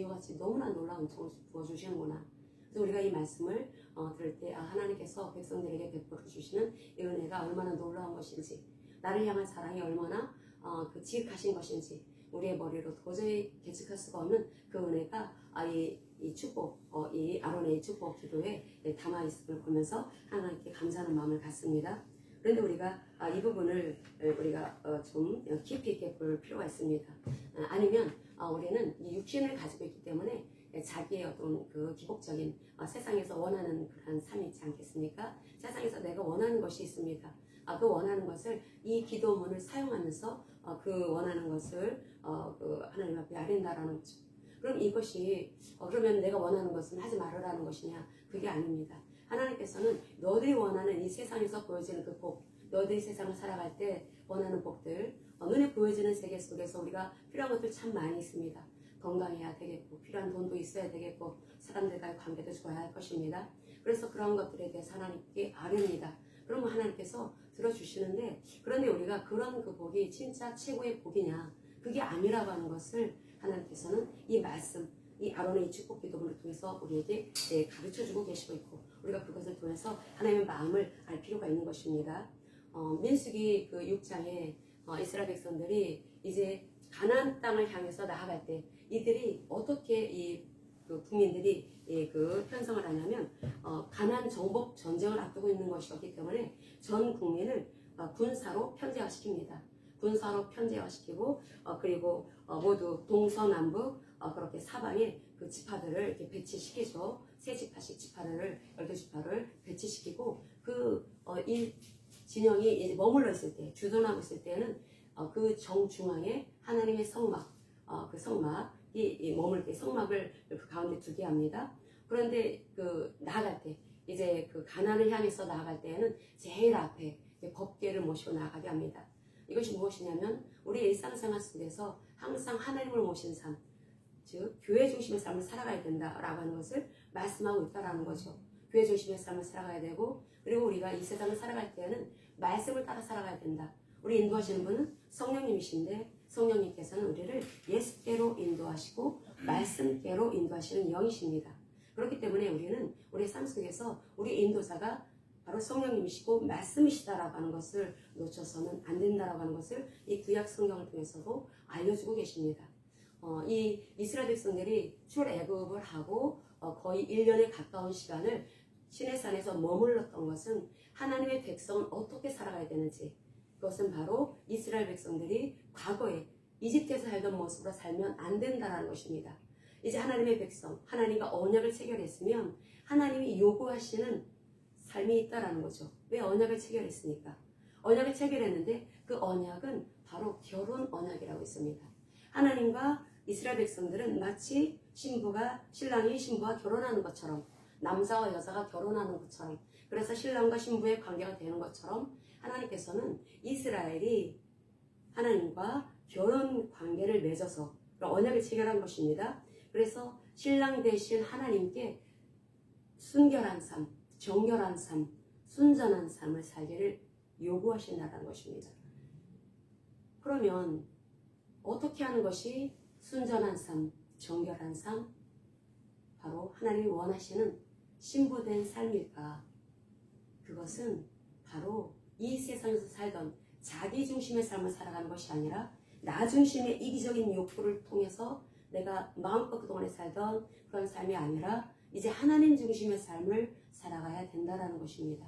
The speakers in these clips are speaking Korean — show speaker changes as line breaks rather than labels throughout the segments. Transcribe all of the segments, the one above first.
이와 같이 너무나 놀라운 은총을 부어주시는구나. 그래서 우리가 이 말씀을 들을 때 하나님께서 백성들에게 베풀어 주시는 이 은혜가 얼마나 놀라운 것인지, 나를 향한 사랑이 얼마나 그 지극하신 것인지 우리의 머리로 도저히 계측할 수가 없는 그 은혜가 이 축복, 이 아론의 축복 기도에 담아 있음을 보면서 하나님께 감사하는 마음을 갖습니다. 그런데 우리가 이 부분을 우리가 좀 깊이 있게 볼 필요가 있습니다. 아니면 우리는 이 육신을 가지고 있기 때문에 자기의 어떤 그 기복적인 세상에서 원하는 그런 삶이 있지 않겠습니까? 세상에서 내가 원하는 것이 있습니다. 그 원하는 것을 이 기도문을 사용하면서 그 원하는 것을 그 하나님 앞에 아린다라는 거죠. 그럼 이것이 그러면 내가 원하는 것은 하지 말으라는 것이냐? 그게 아닙니다. 하나님께서는 너희들이 원하는 이 세상에서 보여지는 그 복, 너희들이 세상을 살아갈 때 원하는 복들, 눈에 보여지는 세계 속에서 우리가 필요한 것들 참 많이 있습니다. 건강해야 되겠고, 필요한 돈도 있어야 되겠고, 사람들과의 관계도 좋아야 할 것입니다. 그래서 그런 것들에 대해서 하나님께 아뢰니다. 그러면 하나님께서 들어주시는데, 그런데 우리가 그런 그 복이 진짜 최고의 복이냐, 그게 아니라고 하는 것을 하나님께서는 이 말씀, 이 아론의 이 축복 기도문을 통해서 우리에게 가르쳐주고 계시고 있고, 우리가 그것을 통해서 하나님의 마음을 알 필요가 있는 것입니다. 민수기 그 6장에 이스라엘 백성들이 이제 가나안 땅을 향해서 나아갈 때 이들이 어떻게 그 국민들이 그 편성을 하냐면 가나안 정복 전쟁을 앞두고 있는 것이었기 때문에 전 국민을 군사로 편제화시킵니다. 군사로 편제화시키고 그리고 모두 동서남북 그렇게 사방에 그 지파들을 이렇게 배치시키죠. 세 지파씩 지파를 12지파를 배치시키고 이 진영이 이제 머물러 있을 때, 주둔하고 있을 때는 그 정중앙에 하나님의 성막, 그 성막이 머물 때 성막을 그 가운데 두게 합니다. 그런데 나아갈 때, 이제 그 가나안을 향해서 나아갈 때에는 제일 앞에 법궤를 모시고 나아가게 합니다. 이것이 무엇이냐면 우리 일상생활 속에서 항상 하나님을 모신 삶, 즉 교회 중심의 삶을 살아가야 된다라고 하는 것을 말씀하고 있다라는 거죠. 교회 중심의 삶을 살아가야 되고, 그리고 우리가 이 세상을 살아갈 때는 말씀을 따라 살아가야 된다. 우리 인도하시는 분은 성령님이신데 성령님께서는 우리를 예수께로 인도하시고 말씀께로 인도하시는 영이십니다. 그렇기 때문에 우리는 우리의 삶 속에서 우리 인도자가 바로 성령님이시고 말씀이시다라고 하는 것을 놓쳐서는 안 된다라고 하는 것을 이 구약 성경을 통해서도 알려주고 계십니다. 이 이스라엘 백성들이 출애굽을 하고 거의 1년에 가까운 시간을 시내산에서 머물렀던 것은 하나님의 백성은 어떻게 살아가야 되는지, 그것은 바로 이스라엘 백성들이 과거에 이집트에서 살던 모습으로 살면 안 된다는 것입니다. 이제 하나님의 백성, 하나님과 언약을 체결했으면 하나님이 요구하시는 삶이 있다라는 거죠. 왜 언약을 체결했습니까? 언약을 체결했는데 그 언약은 바로 결혼 언약이라고 있습니다. 하나님과 이스라엘 백성들은 마치 신랑이 신부와 결혼하는 것처럼, 남자와 여자가 결혼하는 것처럼, 그래서 신랑과 신부의 관계가 되는 것처럼 하나님께서는 이스라엘이 하나님과 결혼 관계를 맺어서 언약을 체결한 것입니다. 그래서 신랑 대신 하나님께 순결한 삶, 정결한 삶, 순전한 삶을 살기를 요구하신다는 것입니다. 그러면 어떻게 하는 것이 순전한 삶, 정결한 삶, 바로 하나님이 원하시는 신부된 삶일까? 그것은 바로 이 세상에서 살던 자기 중심의 삶을 살아가는 것이 아니라 나 중심의 이기적인 욕구를 통해서 내가 마음껏 그동안에 살던 그런 삶이 아니라 이제 하나님 중심의 삶을 살아가야 된다는 것입니다.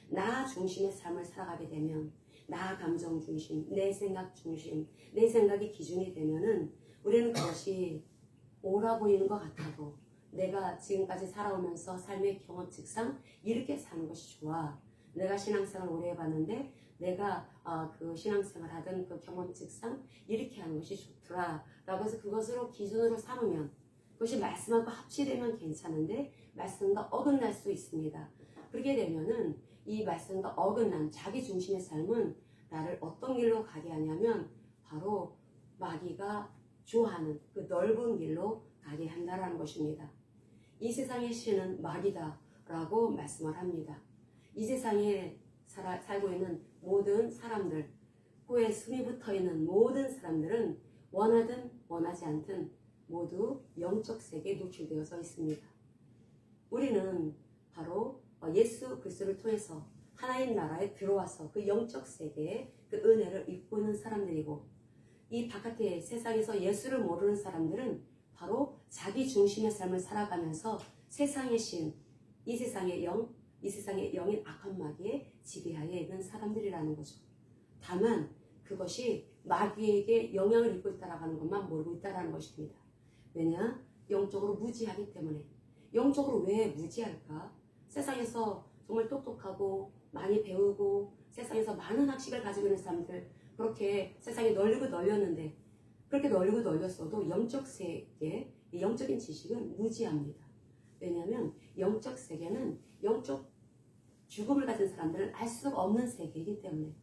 나 중심의 삶을 살아가게 되면, 나 감정 중심, 내 생각 중심, 내 생각이 기준이 되면은 우리는 그것이 옳아 보이는 것 같아도 내가 지금까지 살아오면서 삶의 경험칙상 이렇게 사는 것이 좋아. 내가 신앙생활을 오래 해봤는데 내가 그 신앙생활 하던 그 경험칙상 이렇게 하는 것이 좋더라 라고 해서 그것으로 기준으로 삼으면, 그것이 말씀하고 합치되면 괜찮은데 말씀과 어긋날 수 있습니다. 그렇게 되면은 이 말씀과 어긋난 자기 중심의 삶은 나를 어떤 길로 가게 하냐면 바로 마귀가 좋아하는 그 넓은 길로 가게 한다라는 것입니다. 이 세상의 신은 마귀다 라고 말씀을 합니다. 이 세상에 살고 있는 모든 사람들, 코에 숨이 붙어 있는 모든 사람들은 원하든 원하지 않든 모두 영적 세계에 노출되어서 있습니다. 우리는 바로 예수 그리스도를 통해서 하나님 나라에 들어와서 그 영적 세계에 그 은혜를 입고 있는 사람들이고, 이 바깥의 세상에서 예수를 모르는 사람들은 바로 자기 중심의 삶을 살아가면서 세상의 신, 이 세상의 영, 이 세상의 영인 악한 마귀의 지배하에 있는 사람들이라는 거죠. 다만 그것이 마귀에게 영향을 입고 있다라는 것만 모르고 있다는 것입니다. 왜냐? 영적으로 무지하기 때문에. 영적으로 왜 무지할까? 세상에서 정말 똑똑하고 많이 배우고 세상에서 많은 학식을 가지고 있는 사람들, 그렇게 세상에 널리고 널렸는데, 그렇게 널리고 널렸어도 영적 세계, 영적인 지식은 무지합니다. 왜냐하면 영적 세계는 영적 죽음을 가진 사람들은 알 수가 없는 세계이기 때문에,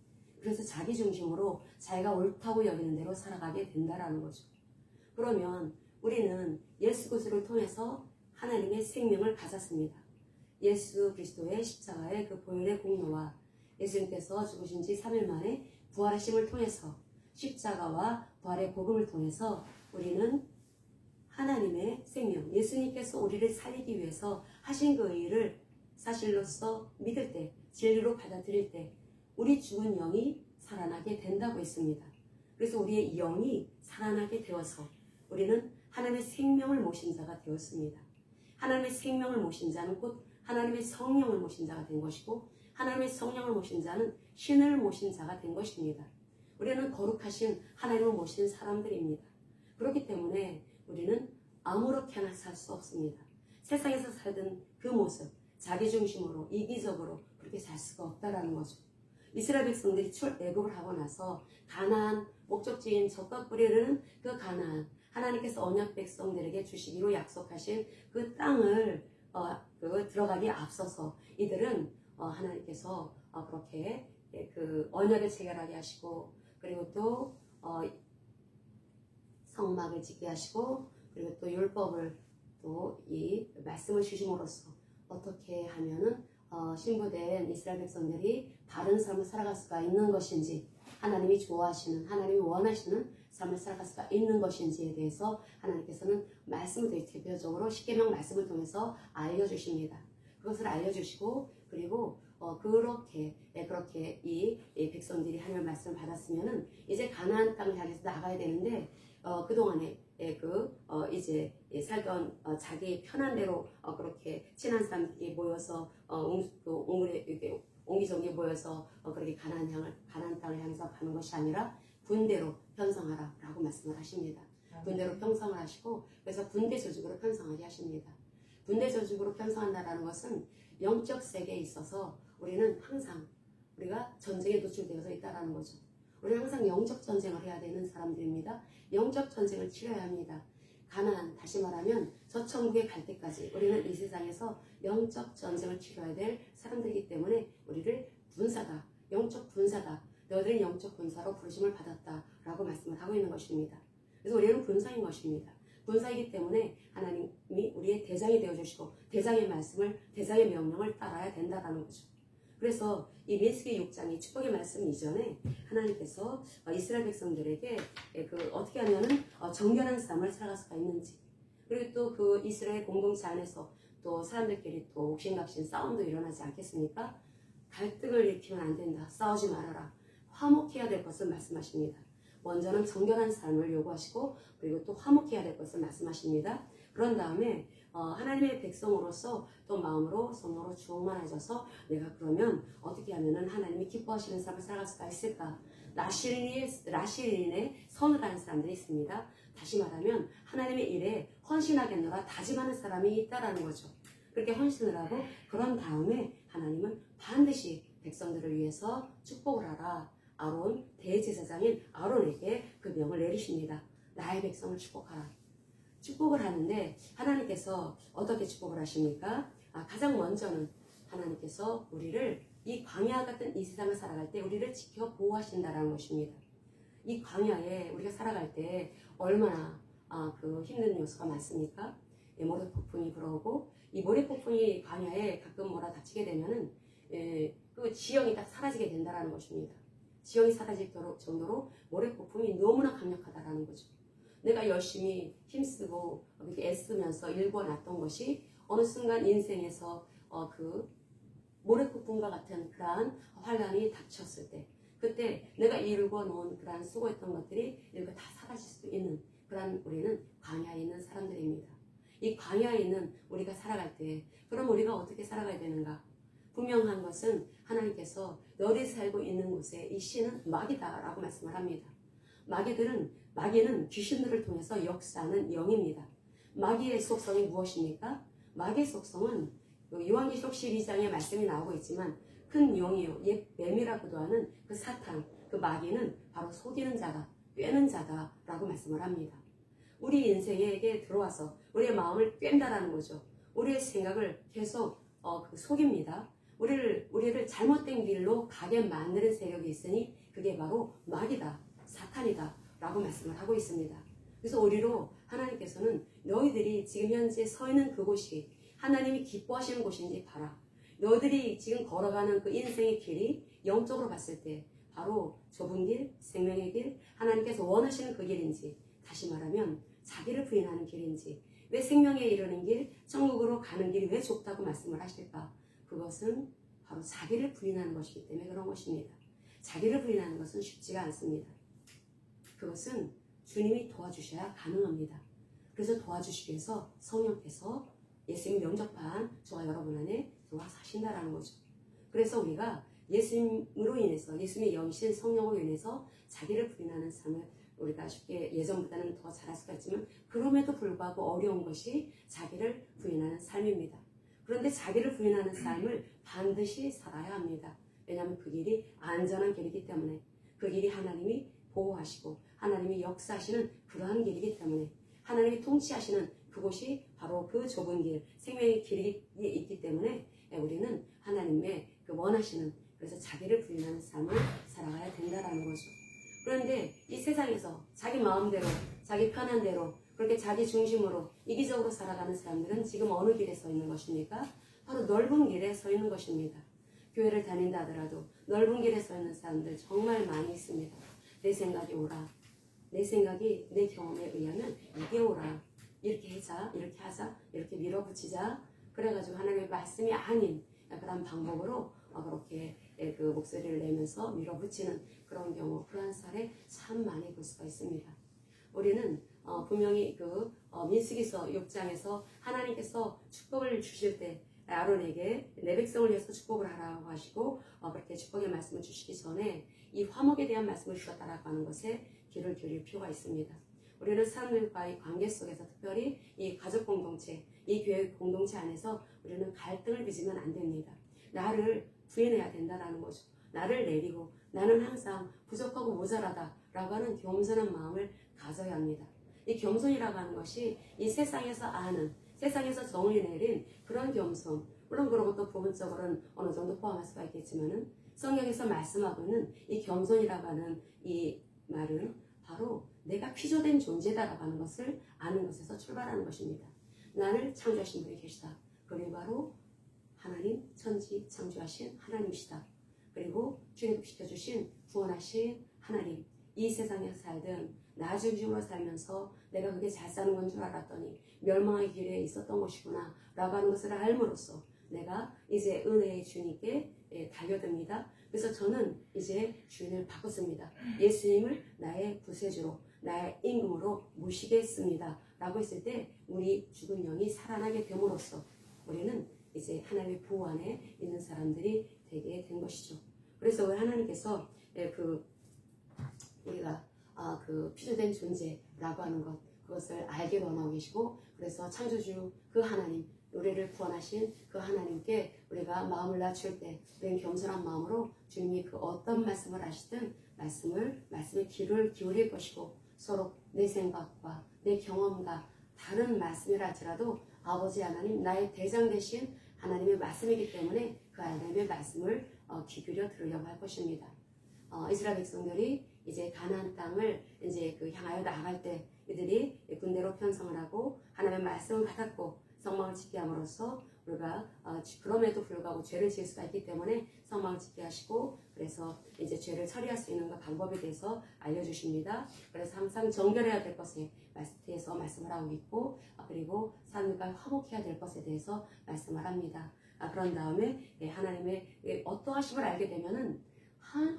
그래서 자기 중심으로 자기가 옳다고 여기는 대로 살아가게 된다라는 거죠. 그러면 우리는 예수 그리스도를 통해서 하나님의 생명을 가졌습니다. 예수 그리스도의 십자가의 그 보혈의 공로와 예수님께서 죽으신 지 3일 만에 부활하심을 통해서, 십자가와 부활의 복음을 통해서 우리는 하나님의 생명, 예수님께서 우리를 살리기 위해서 하신 그 일을 사실로서 믿을 때, 진리로 받아들일 때 우리 죽은 영이 살아나게 된다고 했습니다. 그래서 우리의 영이 살아나게 되어서 우리는 하나님의 생명을 모신 자가 되었습니다. 하나님의 생명을 모신 자는 곧 하나님의 성령을 모신 자가 된 것이고, 하나님의 성령을 모신 자는 신을 모신 자가 된 것입니다. 우리는 거룩하신 하나님을 모신 사람들입니다. 그렇기 때문에 우리는 아무렇게나 살 수 없습니다. 세상에서 살던 그 모습, 자기 중심으로 이기적으로 그렇게 살 수가 없다라는 거죠. 이스라엘 백성들이 출애굽을 하고 나서 가나안, 목적지인 젖과 꿀이 그 가나안, 하나님께서 언약 백성들에게 주시기로 약속하신 그 땅을 들어가기에 앞서서 이들은 하나님께서 그렇게 그 언약을 체결하게 하시고, 그리고 또 성막을 짓게 하시고, 그리고 또 율법을 또 이 말씀을 주심으로써 어떻게 하면은 신부된 이스라엘 백성들이 바른 삶을 살아갈 수가 있는 것인지, 하나님이 좋아하시는, 하나님이 원하시는 삶을 살아갈 수가 있는 것인지에 대해서 하나님께서는 말씀을 되게 대표적으로 십계명 말씀을 통해서 알려주십니다. 그것을 알려주시고, 그리고 그렇게 이 백성들이 하나님의 말씀을 받았으면은 이제 가나안 땅을 향해서 나가야 되는데, 그동안에 이제 살던 자기 편한 대로 그렇게 친한 사람들이 모여서 옹기종기 모여서 그렇게 가나안 땅을 향해서 가는 것이 아니라 군대로 편성하라라고 말씀을 하십니다. 군대로 편성을 하시고, 그래서 군대 조직으로 편성하게 하십니다. 군대 조직으로 편성한다라는 것은 영적 세계에 있어서 우리는 항상 우리가 전쟁에 노출되어서 있다라는 거죠. 우리는 항상 영적 전쟁을 해야 되는 사람들입니다. 영적 전쟁을 치러야 합니다. 가나안, 다시 말하면 저 천국에 갈 때까지 우리는 이 세상에서 영적 전쟁을 치러야 될 사람들이기 때문에 우리를 군사다, 영적 군사다, 너희들은 영적 군사로 부르심을 받았다라고 말씀을 하고 있는 것입니다. 그래서 우리는 군사인 것입니다. 군사이기 때문에 하나님이 우리의 대장이 되어주시고 대장의 말씀을, 대장의 명령을 따라야 된다는 거죠. 그래서 이 민수기 6장의 축복의 말씀 이전에 하나님께서 이스라엘 백성들에게 어떻게 하면은 정결한 삶을 살아갈 수가 있는지, 그리고 또 그 이스라엘 공동체 안에서 또 사람들끼리 또 옥신각신 싸움도 일어나지 않겠습니까? 갈등을 일으키면 안 된다, 싸우지 말아라, 화목해야 될 것을 말씀하십니다. 먼저는 정결한 삶을 요구하시고, 그리고 또 화목해야 될 것을 말씀하십니다. 그런 다음에 하나님의 백성으로서 또 마음으로 성령으로 충만해져서 내가 그러면 어떻게 하면은 하나님이 기뻐하시는 삶을 살아갈 수가 있을까? 라시린의 선을 다하는 사람들이 있습니다. 다시 말하면 하나님의 일에 헌신하겠노라 다짐하는 사람이 있다라는 거죠. 그렇게 헌신을 하고, 그런 다음에 하나님은 반드시 백성들을 위해서 축복을 하라. 아론, 대제사장인 아론에게 그 명을 내리십니다. 나의 백성을 축복하라. 축복을 하는데 하나님께서 어떻게 축복을 하십니까? 가장 먼저는 하나님께서 우리를 이 광야 같은 이 세상을 살아갈 때 우리를 지켜 보호하신다는 것입니다. 이 광야에 우리가 살아갈 때 얼마나 그 힘든 요소가 많습니까? 모래폭풍이 불어오고, 이 모래폭풍이 광야에 가끔 몰아닥치게 되면은 그 지형이 딱 사라지게 된다는 것입니다. 지형이 사라질 정도로 모래폭풍이 너무나 강력하다라는 거죠. 내가 열심히 힘쓰고 이렇게 애쓰면서 일궈놨던 것이 어느 순간 인생에서 그 모래폭풍과 같은 그러한 환란이 닥쳤을 때, 그때 내가 일궈놓은 그러한 수고했던 것들이 이렇게 다 사라질 수 있는 그러한 우리는 광야에 있는 사람들입니다. 이 광야에 있는 우리가 살아갈 때, 그럼 우리가 어떻게 살아가야 되는가? 분명한 것은 하나님께서 너희 살고 있는 곳에 이 씨는 마귀다라고 말씀을 합니다. 마귀는 귀신들을 통해서 역사하는 영입니다. 마귀의 속성이 무엇입니까? 마귀의 속성은 요한계시록 12장에 말씀이 나오고 있지만 큰 영이요 옛 뱀이라고도 하는 그 사탄, 그 마귀는 바로 속이는 자다, 꿰는 자다라고 말씀을 합니다. 우리 인생에게 들어와서 우리의 마음을 꿰다라는 거죠. 우리의 생각을 계속 속입니다. 우리를 잘못된 길로 가게 만드는 세력이 있으니 그게 바로 마귀다, 사탄이다 라고 말씀을 하고 있습니다. 그래서 우리로 하나님께서는 너희들이 지금 현재 서 있는 그곳이 하나님이 기뻐하시는 곳인지 봐라. 너희들이 지금 걸어가는 그 인생의 길이 영적으로 봤을 때 바로 좁은 길, 생명의 길, 하나님께서 원하시는 그 길인지, 다시 말하면 자기를 부인하는 길인지, 왜 생명에 이르는 길, 천국으로 가는 길이 왜 좁다고 말씀을 하실까? 그것은 바로 자기를 부인하는 것이기 때문에 그런 것입니다. 자기를 부인하는 것은 쉽지가 않습니다. 그것은 주님이 도와주셔야 가능합니다. 그래서 도와주시기 위해서 성령께서 예수님 영접한 저와 여러분 안에 들어와 사신다라는 거죠. 그래서 우리가 예수님으로 인해서, 예수님의 영신 성령으로 인해서 자기를 부인하는 삶을 우리가 쉽게 예전보다는 더 잘할 수가 있지만, 그럼에도 불구하고 어려운 것이 자기를 부인하는 삶입니다. 그런데 자기를 부인하는 삶을 반드시 살아야 합니다. 왜냐하면 그 길이 안전한 길이기 때문에, 그 길이 하나님이 보호하시고 하나님이 역사하시는 그러한 길이기 때문에, 하나님이 통치하시는 그곳이 바로 그 좁은 길, 생명의 길이 있기 때문에 우리는 하나님의 그 원하시는, 그래서 자기를 부인하는 삶을 살아가야 된다라는 거죠. 그런데 이 세상에서 자기 마음대로, 자기 편한 대로, 그렇게 자기 중심으로 이기적으로 살아가는 사람들은 지금 어느 길에 서 있는 것입니까? 바로 넓은 길에 서 있는 것입니다. 교회를 다닌다 하더라도 넓은 길에 서 있는 사람들 정말 많이 있습니다. 내 생각이 옳아, 내 생각이 내 경험에 의하면 이게 옳아, 이렇게 하자, 이렇게 하자, 이렇게 밀어붙이자, 그래가지고 하나님의 말씀이 아닌 그런 방법으로 그렇게 그 목소리를 내면서 밀어붙이는 그런 경우, 그러한 사례 참 많이 볼 수가 있습니다. 우리는 분명히 민수기서 6장에서 하나님께서 축복을 주실 때 아론에게 내 백성을 위해서 축복을 하라고 하시고 그렇게 축복의 말씀을 주시기 전에 이 화목에 대한 말씀을 주셨다라고 하는 것에 귀를 기울일 필요가 있습니다. 우리는 사람들과의 관계 속에서, 특별히 이 가족 공동체, 이 교회 공동체 안에서 우리는 갈등을 빚으면 안 됩니다. 나를 부인해야 된다는 거죠. 나를 내리고 나는 항상 부족하고 모자라다라고 하는 겸손한 마음을 가져야 합니다. 이 겸손이라고 하는 것이 이 세상에서 아는, 세상에서 정을 내린 그런 겸손, 물론 그런 것도 부분적으로는 어느 정도 포함할 수가 있겠지만은, 성경에서 말씀하고 있는 이 겸손이라고 하는 이 말은 바로 내가 피조된 존재다라고 하는 것을 아는 것에서 출발하는 것입니다. 나를 창조하신 분이 계시다. 그리고 바로 하나님, 천지 창조하신 하나님이시다. 그리고 출애굽시켜주신 구원하신 하나님, 이 세상에서 살든 나 중심으로 살면서 내가 그게 잘 사는 건 줄 알았더니 멸망의 길에 있었던 것이구나 라고 하는 것을 알므로써 내가 이제 은혜의 주님께 달려듭니다. 그래서 저는 이제 주인을 바꿨습니다. 예수님을 나의 구세주로, 나의 임금으로 모시겠습니다 라고 했을 때 우리 죽은 영이 살아나게 됨으로써 우리는 이제 하나님의 보호 안에 있는 사람들이 되게 된 것이죠. 그래서 하나님께서 우리가 그 피조된 존재라고 하는 것, 그것을 알게 원하고 계시고, 그래서 창조주 그 하나님, 우리를 구원하신 그 하나님께 우리가 마음을 낮출 때 우리는 겸손한 마음으로 주님이 그 어떤 말씀을 하시든 말씀의 귀를 기울일 것이고, 서로 내 생각과 내 경험과 다른 말씀이라 할지라도 아버지 하나님, 나의 대장 되신 하나님의 말씀이기 때문에 그 하나님의 말씀을 귀 기울여 들으려고 할 것입니다. 이스라엘 백성들이 이제 가나안 땅을 이제 향하여 나아갈 때 이들이 군대로 편성을 하고 하나님의 말씀을 받았고 성막을 지키게 함으로써 우리가 그럼에도 불구하고 죄를 지을 수가 있기 때문에 성막을 지키게 하시고, 그래서 이제 죄를 처리할 수 있는 방법에 대해서 알려주십니다. 그래서 항상 정결해야 될 것에 대해서 말씀을 하고 있고, 그리고 삶과 화목해야 될 것에 대해서 말씀을 합니다. 그런 다음에 하나님의 어떠하심을 알게 되면은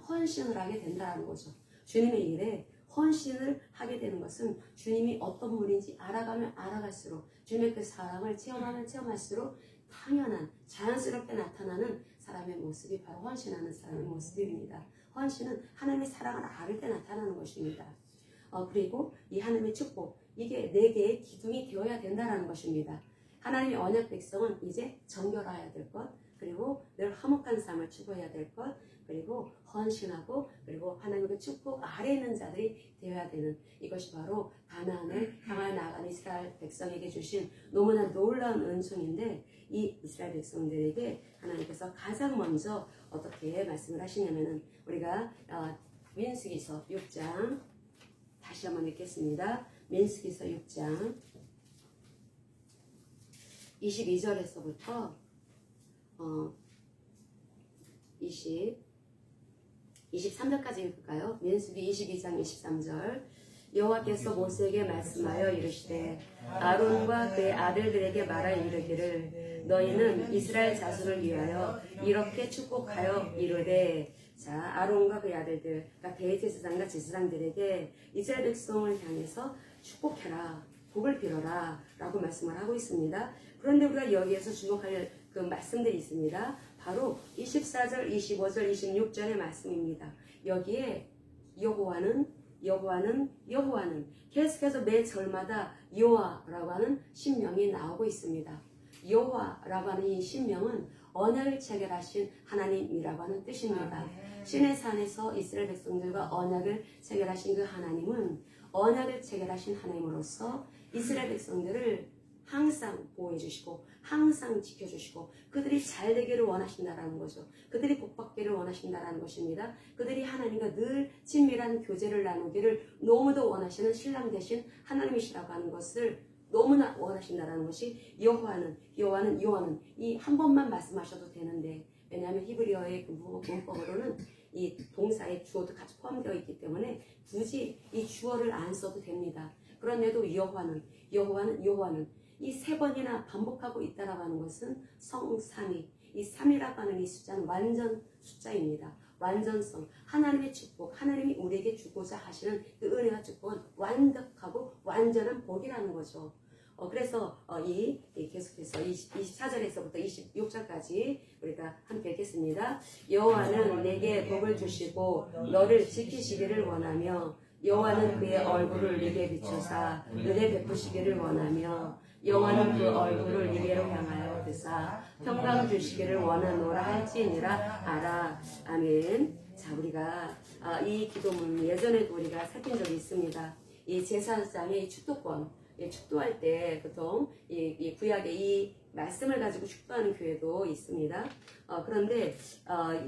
헌신을 하게 된다는 거죠. 주님의 일에 헌신을 하게 되는 것은 주님이 어떤 분인지 알아가면 알아갈수록, 주님의 그 사랑을 체험하면 체험할수록 당연한, 자연스럽게 나타나는 사람의 모습이 바로 헌신하는 사람의 모습입니다. 헌신은 하나님의 사랑을 알을 때 나타나는 것입니다. 그리고 이 하나님의 축복, 이게 네 개의 기둥이 되어야 된다는 것입니다. 하나님의 언약 백성은 이제 정결해야 될 것, 그리고 늘 화목한 삶을 추구해야 될 것, 그리고 헌신하고, 그리고 하나님의 그 축복 아래에 있는 자들이 되어야 되는, 이것이 바로 가나안을 향하여 나아가는 이스라엘 백성에게 주신 너무나 놀라운 은총인데, 이 이스라엘 백성들에게 하나님께서 가장 먼저 어떻게 말씀을 하시냐면은, 우리가 민수기서 6장 다시 한번 읽겠습니다. 민수기서 6장 22절에서부터 23절까지 읽을까요? 민수기 22장 23절. 여호와께서 모세에게 말씀하여 이르시되 아론과 그의 아들들에게 말하 이르기를 너희는 이스라엘 자손을 위하여 이렇게 축복하여 이르되, 자, 아론과 그의 아들들, 그러니까 대제사장과 제사장들에게 이스라엘 백성을 향해서 축복해라, 복을 빌어라 라고 말씀을 하고 있습니다. 그런데 우리가 여기에서 주목할 그 말씀들이 있습니다. 바로 24절, 25절, 26절의 말씀입니다. 여기에 여호와는 계속해서 매 절마다 여호와라고 하는 신명이 나오고 있습니다. 여호와라고 하는 이 신명은 언약을 체결하신 하나님이라고 하는 뜻입니다. 시내 산에서 이스라엘 백성들과 언약을 체결하신 그 하나님은 언약을 체결하신 하나님으로서 이스라엘 백성들을 항상 보호해 주시고 항상 지켜주시고 그들이 잘 되기를 원하신다라는 거죠. 그들이 복받기를 원하신다라는 것입니다. 그들이 하나님과 늘 친밀한 교제를 나누기를 너무도 원하시는 신랑 되신 하나님이시라고 하는 것을 너무나 원하신다라는 것이 여호와는 이 한 번만 말씀하셔도 되는데, 왜냐하면 히브리어의 그 문법으로는 이 동사의 주어도 같이 포함되어 있기 때문에 굳이 이 주어를 안 써도 됩니다. 그런데도 여호와는 이 세 번이나 반복하고 있다라고 하는 것은 성삼위, 이 3이라고 하는 이 숫자는 완전 숫자입니다. 완전성, 하나님의 축복, 하나님이 우리에게 주고자 하시는 그 은혜와 축복은 완벽하고 완전한 복이라는 거죠. 그래서 계속해서 24절에서부터 26절까지 우리가 함께 읽겠습니다. 여호와는 내게 복을 주시고 너를 지키시기를 원하며, 여호와는 그의 얼굴을 네게 비추사 은혜 베푸시기를 원하며, 여호와는 그 얼굴을 네게로 향하여 드사 평강 주시기를 원하노라 할지니라 알아. 아멘. 자, 우리가 이 기도문 예전에도 우리가 살핀 적이 있습니다. 이 제사장의 축도권, 축도할 때 보통 이 구약의 이 말씀을 가지고 축도하는 교회도 있습니다. 그런데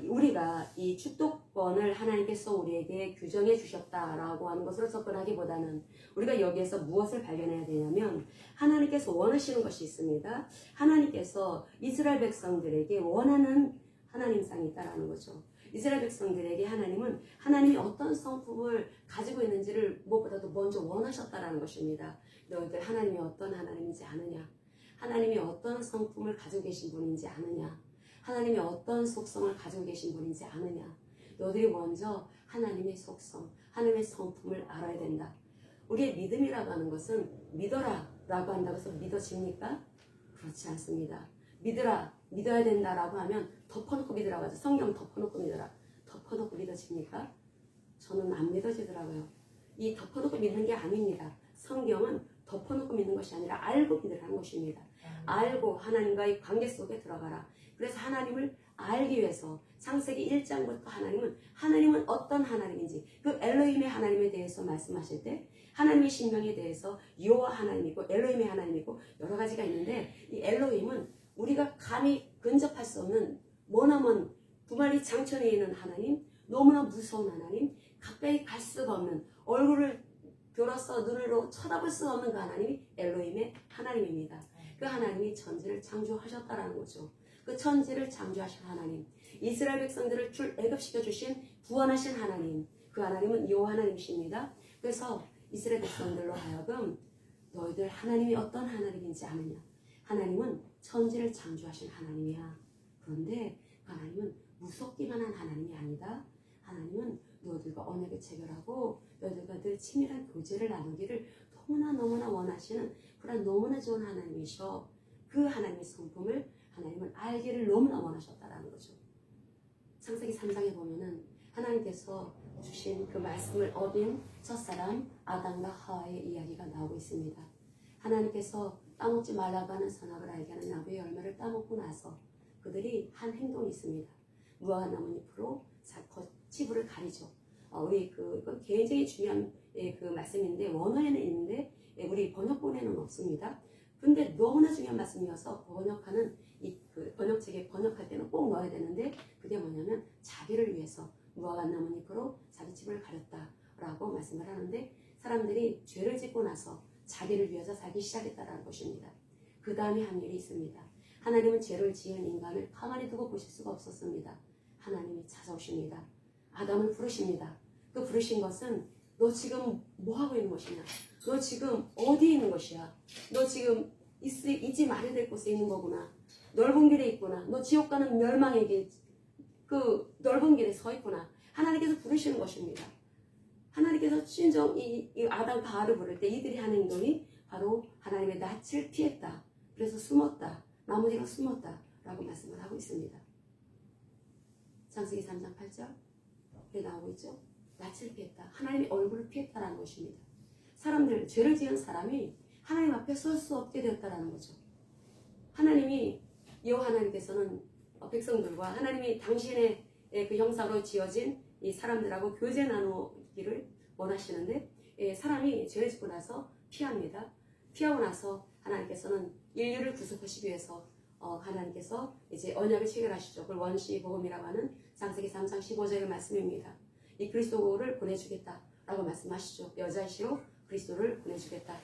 우리가 이 축도권을 하나님께서 우리에게 규정해 주셨다라고 하는 것으로 접근하기보다는 우리가 여기에서 무엇을 발견해야 되냐면, 하나님께서 원하시는 것이 있습니다. 하나님께서 이스라엘 백성들에게 원하는 하나님상이 있다라는 거죠. 이스라엘 백성들에게 하나님은 하나님이 어떤 성품을 가지고 있는지를 무엇보다도 먼저 원하셨다라는 것입니다. 너희들 하나님이 어떤 하나님인지 아느냐? 하나님이 어떤 성품을 가지고 계신 분인지 아느냐? 하나님이 어떤 속성을 가지고 계신 분인지 아느냐? 너희들이 먼저 하나님의 속성, 하나님의 성품을 알아야 된다. 우리의 믿음이라고 하는 것은 믿어라 라고 한다고 해서 믿어집니까? 그렇지 않습니다. 믿어야 된다라고 하면 덮어놓고 믿으라고 하죠. 성경 덮어놓고 믿어라. 덮어놓고 믿어집니까? 저는 안 믿어지더라고요. 이 덮어놓고 믿는 게 아닙니다. 성경은 덮어놓고 믿는 것이 아니라 알고 믿으라는 것입니다. 알고 하나님과의 관계 속에 들어가라. 그래서 하나님을 알기 위해서 창세기 1장부터 하나님은 어떤 하나님인지, 그 엘로힘의 하나님에 대해서 말씀하실 때 하나님의 신명에 대해서 여호와 하나님이고 엘로힘의 하나님이고 여러 가지가 있는데, 이 엘로힘은 우리가 감히 근접할 수 없는 머나먼 두마리 장천에 있는 하나님, 너무나 무서운 하나님, 가까이 갈 수가 없는, 얼굴을 들어서 눈으로 쳐다볼 수 없는 그 하나님이 엘로힘의 하나님입니다. 그 하나님이 천지를 창조하셨다라는 거죠. 그 천지를 창조하신 하나님, 이스라엘 백성들을 출애굽시켜 주신 구원하신 하나님, 그 하나님은 여호와 하나님이십니다. 그래서 이스라엘 백성들로 하여금 너희들 하나님이 어떤 하나님인지 아느냐? 하나님은 천지를 창조하신 하나님이야. 그런데 그 하나님은 무섭기만 한 하나님이 아니다. 하나님은 너희들과 언약을 체결하고 너희들과 늘 친밀한 교제를 나누기를 너무나 원하시는 그런 너무나 좋은 하나님이셔. 그 하나님의 성품을 하나님은 알기를 너무나 원하셨다라는 거죠. 창세기 3장에 보면은 하나님께서 주신 그 말씀을 얻은 첫사람 아담과 하와의 이야기가 나오고 있습니다. 하나님께서 따먹지 말라고 하는 선악을 알게 하는 나무의 열매를 따먹고 나서 그들이 한 행동이 있습니다. 무화과 나뭇잎으로 겉지부를 가리죠. 우리 이건 굉장히 중요한 그 말씀인데 원어에는 있는데 우리 번역본에는 없습니다. 근데 너무나 중요한 말씀이어서 번역하는 그 번역책에 번역할 때는 꼭 넣어야 되는데 그게 뭐냐면 자기를 위해서 무화과 나뭇잎으로 자기 집을 가렸다라고 말씀을 하는데 사람들이 죄를 짓고 나서 자기를 위해서 살기 시작했다라는 것입니다. 그 다음에 한 일이 있습니다. 하나님은 죄를 지은 인간을 가만히 두고 보실 수가 없었습니다. 하나님이 찾아오십니다. 아담을 부르십니다. 그 부르신 것은 너 지금 뭐 하고 있는 것이냐? 너 지금 어디에 있는 것이야? 너 지금 있지 말아야 될 곳에 있는 거구나. 넓은 길에 있구나. 너 지옥 가는 멸망의 길, 그 넓은 길에 서 있구나. 하나님께서 부르시는 것입니다. 하나님께서 친정 이 아담 바알을 부를 때 이들이 하는 행동이 바로 하나님의 낯을 피했다. 그래서 숨었다. 나무 뒤로 숨었다. 라고 말씀을 하고 있습니다. 창세기 3장 8절 에 나오고 있죠. 낯을 피했다. 하나님의 얼굴을 피했다라는 것입니다. 사람들, 죄를 지은 사람이 하나님 앞에 설 수 없게 되었다라는 거죠. 하나님이 여호와 하나님께서는 백성들과 하나님이 당신의 그 형상으로 지어진 이 사람들하고 교제 나누기를 원하시는데 사람이 죄를 짓고 나서 피합니다. 피하고 나서 하나님께서는 인류를 구속하시기 위해서 하나님께서 이제 언약을 체결하시죠. 그걸 원시 복음이라고 하는 창세기 3장 15절의 말씀입니다. 이 그리스도를 보내주겠다라고 말씀하시죠. 여자이시로 그리스도를 보내주겠다.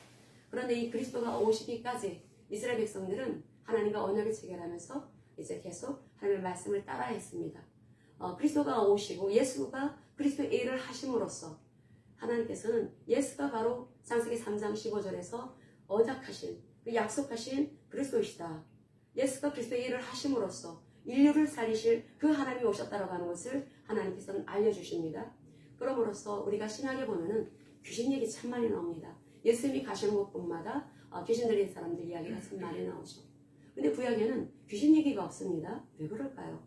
그런데 이 그리스도가 오시기까지 이스라엘 백성들은 하나님과 언약을 체결하면서 이제 계속 하나님의 말씀을 따라 했습니다. 그리스도가 오시고 예수가 그리스도의 일을 하심으로써 하나님께서는 예수가 바로 창세기 3장 15절에서 언약하신 그 약속하신 그리스도이시다. 예수가 그리스도의 일을 하심으로써 인류를 살리실 그 하나님이 오셨다라고 하는 것을 하나님께서는 알려주십니다. 그러므로써 우리가 신약에 보면은 귀신 얘기 참 많이 나옵니다. 예수님이 가시는 곳곳마다 귀신 들린 사람들 이야기가 참 많이 나오죠. 근데 구약에는 귀신 얘기가 없습니다. 왜 그럴까요?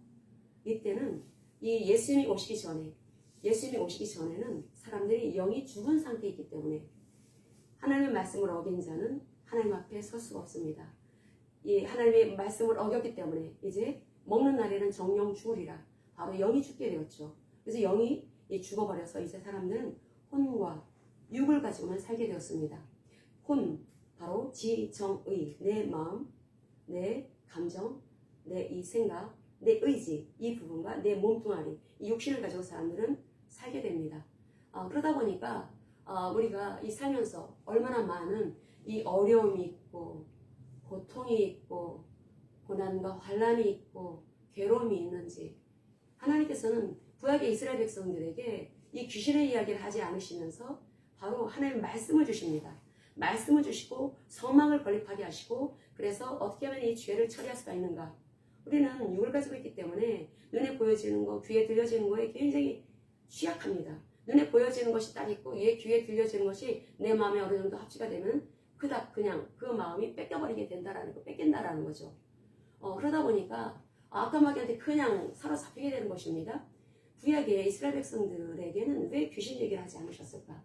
이때는 이 예수님이 오시기 전에는 사람들이 영이 죽은 상태에 있기 때문에 하나님의 말씀을 어긴 자는 하나님 앞에 설 수가 없습니다. 이 하나님의 말씀을 어겼기 때문에 이제 먹는 날에는 정령 죽으리라. 바로 영이 죽게 되었죠. 그래서 영이 죽어버려서 이제 사람들은 혼과 육을 가지고만 살게 되었습니다. 혼, 바로 지, 정, 의, 내 마음, 내 감정, 내 이 생각, 내 의지, 이 부분과 내 몸뚱아리, 이 육신을 가지고 사람들은 살게 됩니다. 그러다 보니까 우리가 이 살면서 얼마나 많은 이 어려움이 있고 고통이 있고 고난과 환란이 있고 괴로움이 있는지 하나님께서는 구약의 이스라엘 백성들에게 이 귀신의 이야기를 하지 않으시면서 바로 하나님 말씀을 주십니다. 말씀을 주시고 성막을 건립하게 하시고 그래서 어떻게 하면 이 죄를 처리할 수가 있는가. 우리는 육을 가지고 있기 때문에 눈에 보여지는 거, 귀에 들려지는 거에 굉장히 취약합니다. 눈에 보여지는 것이 딱 있고 귀에 들려지는 것이 내 마음에 어느 정도 합치가 되면 그닥 그냥 그 마음이 뺏겨버리게 된다라는 거, 뺏긴다라는 거죠. 그러다 보니까 악마귀한테 그냥 사로잡히게 되는 것입니다. 구약의 이스라엘 백성들에게는 왜 귀신 얘기를 하지 않으셨을까?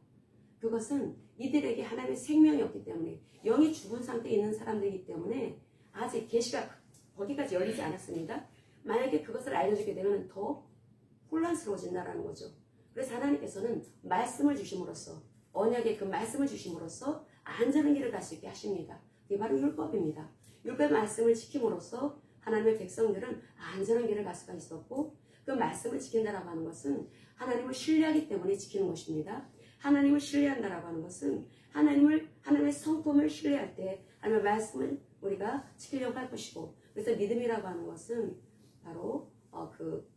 그것은 이들에게 하나님의 생명이 없기 때문에 영이 죽은 상태에 있는 사람들이기 때문에 아직 계시가 거기까지 열리지 않았습니다. 만약에 그것을 알려주게 되면 더 혼란스러워진다라는 거죠. 그래서 하나님께서는 말씀을 주심으로써 언약의 그 말씀을 주심으로써 안전한 길을 갈 수 있게 하십니다. 그게 바로 율법입니다. 율법 말씀을 지킴으로써 하나님의 백성들은 안전한 길을 갈 수가 있었고 그 말씀을 지킨다라고 하는 것은 하나님을 신뢰하기 때문에 지키는 것입니다. 하나님을 신뢰한다라고 하는 것은 하나님의 성품을 신뢰할 때 하나님의 말씀을 우리가 지키려고 할 것이고, 그래서 믿음이라고 하는 것은 바로 그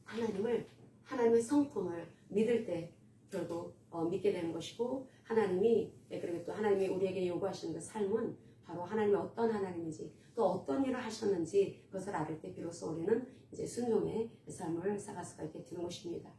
하나님의 성품을 믿을 때 결국 믿게 되는 것이고, 그리고 또 하나님이 우리에게 요구하시는 그 삶은 바로 하나님이 어떤 하나님인지, 또 어떤 일을 하셨는지 그것을 알을 때 비로소 우리는 이제 순종의 삶을 살아갈 수가 있게 되는 것입니다.